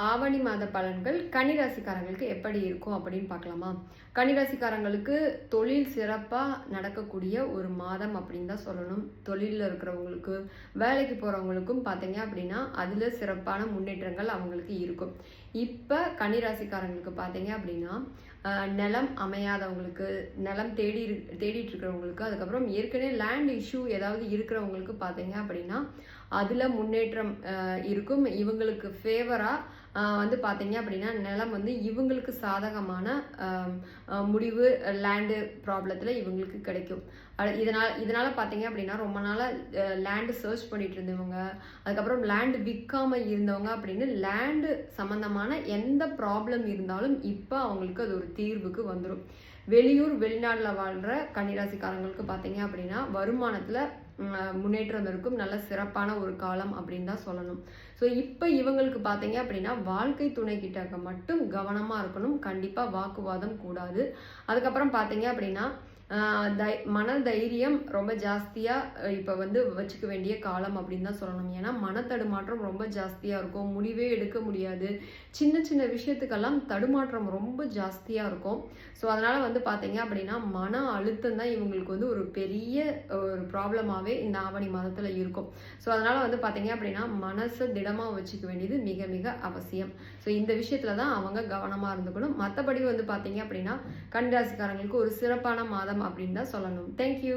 ஆவணி மாத பலன்கள் கன்னிராசிக்காரங்களுக்கு எப்படி இருக்கும் அப்படின்னு பார்க்கலாமா? கன்னிராசிக்காரங்களுக்கு தொழில் சிறப்பாக நடக்கக்கூடிய ஒரு மாதம் அப்படின்னு தான் சொல்லணும். தொழிலில் இருக்கிறவங்களுக்கு, வேலைக்கு போகிறவங்களுக்கும் பார்த்தீங்க அப்படின்னா அதில் சிறப்பான முன்னேற்றங்கள் அவங்களுக்கு இருக்கும். இப்போ கன்னிராசிக்காரங்களுக்கு பார்த்தீங்க அப்படின்னா நிலம் அமையாதவங்களுக்கு, நிலம் தேடிட்டு இருக்கிறவங்களுக்கு, அதுக்கப்புறம் ஏற்கனவே லேண்ட் இஷ்யூ ஏதாவது இருக்கிறவங்களுக்கு பார்த்தீங்க அப்படின்னா அதில் முன்னேற்றம் இருக்கும். இவங்களுக்கு ஃபேவராக வந்து பார்த்தீங்க அப்படின்னா நிலம் வந்து இவங்களுக்கு சாதகமான முடிவு லேண்டு ப்ராப்ளத்தில் இவங்களுக்கு கிடைக்கும். இதனால் பார்த்தீங்க அப்படின்னா ரொம்ப நாளாக லேண்டு சர்ச் பண்ணிட்டு இருந்தவங்க, அதுக்கப்புறம் லேண்டு விற்காமல் இருந்தவங்க அப்படின்னு லேண்டு சம்மந்தமான எந்த ப்ராப்ளம் இருந்தாலும் இப்போ அவங்களுக்கு அது ஒரு தீர்வுக்கு வந்துடும். வெளியூர் வெளிநாட்டில் வாழ்கிற கன்னிராசிக்காரங்களுக்கு பார்த்தீங்க அப்படின்னா வருமானத்தில் முன்னேற்றம் இருக்கும். நல்ல சிறப்பான ஒரு காலம் அப்படின்னு தான் சொல்லணும். ஸோ இப்போ இவங்களுக்கு பார்த்தீங்க அப்படின்னா வாழ்க்கை துணை கிட்ட மட்டும் கவனமாக இருக்கணும். கண்டிப்பாக வாக்குவாதம் கூடாது. அதுக்கப்புறம் பார்த்தீங்க அப்படின்னா மன தைரியம் ரொம்ப ஜாஸ்தியாக இப்போ வந்து வச்சுக்க வேண்டிய காலம் அப்படின்னு தான் சொல்லணும். ஏன்னா மனத்தடுமாற்றம் ரொம்ப ஜாஸ்தியாக இருக்கும். முடிவே எடுக்க முடியாது. சின்ன சின்ன விஷயத்துக்கெல்லாம் தடுமாற்றம் ரொம்ப ஜாஸ்தியாக இருக்கும். ஸோ அதனால் வந்து பார்த்தீங்க அப்படின்னா மன அழுத்தம் தான் இவங்களுக்கு வந்து ஒரு பெரிய ஒரு ப்ராப்ளமாகவே இந்த ஆவணி மாதத்தில் இருக்கும். ஸோ அதனால் வந்து பார்த்தீங்க அப்படின்னா மனசை திடமாக வச்சுக்க வேண்டியது மிக மிக அவசியம். ஸோ இந்த விஷயத்தில் தான் அவங்க கவனமாக இருந்துக்கணும். மற்றபடி வந்து பார்த்தீங்க அப்படின்னா கன்னிராசிக்காரங்களுக்கு ஒரு சிறப்பான மாதம் அப்படின்னு தான் சொல்லணும். தேங்க்யூ.